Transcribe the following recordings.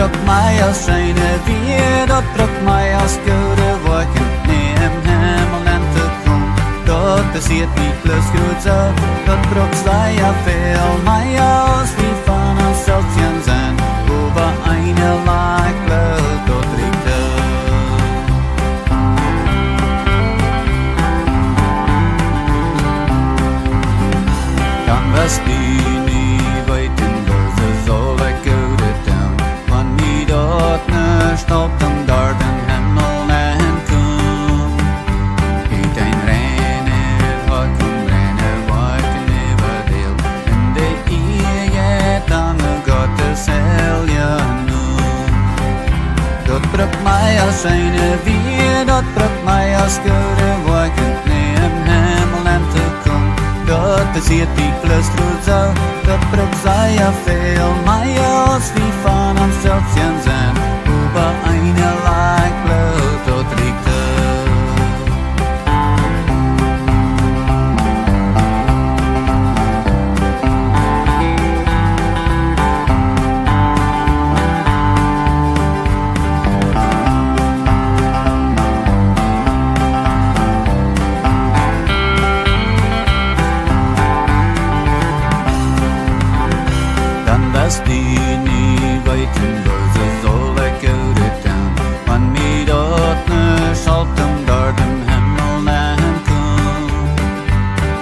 Bruk mij als zijne weer, dat brukt mij als goede woorden. Neem hem en te kom, dat beziert niet plus goed zo. Dat brukt zij ja veel, mij als wie van onszelf zijn. Over eine laag bloed, dat riekt dan was die niet weten, waar ze zo lekker stopt om daar den hemel en kom. Eet een rennen, wat kom rennen, wat kan even deel. En de eeuwige dan gaat de cel je noem. Dat brukt mij als zijne weer, dat brukt mij als goede woorden. Neem hemel en te kom. Dat beziert die plus goed zo, dat brukt zij ja veel. Mij als wie van onszelf zijn. Over eine laag bloed, dat riekt dan was die niet weten, waar ze zo lekker dan. Van mij dat ne schalt hem daar den hemel en kom.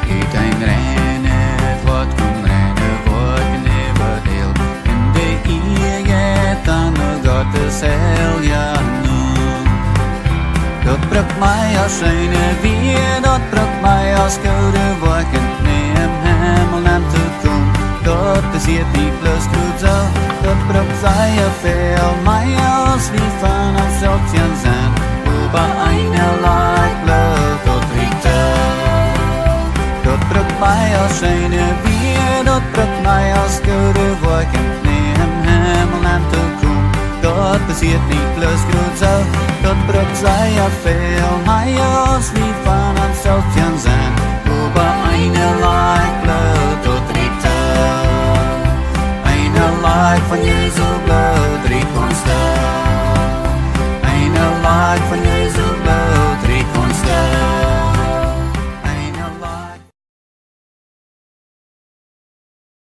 Eet een rennen, wat kom rennen, wat kan even deel. En de eeuwige dan gaat de cel ja noem. Dat brukt mij als zijne weer, dat brukt mij als goede woorden. Neem hemel en te kom. Dat beziert niet plus goed zo, dat brukt zij ja veel. Mij als wie van onszelf zijn. Over eine laag bloed, dat riekt dat brukt mij als zijne weer, dat brukt mij als goede woorden. Neem hemel en te kom. Dat beziert niet plus goed zo, dat brukt zij ja veel. Mij als wie van onszelf zijn. Over eine laag bloed, dat riekt laag van Jezus bloed riekt ons daar. Eine laag van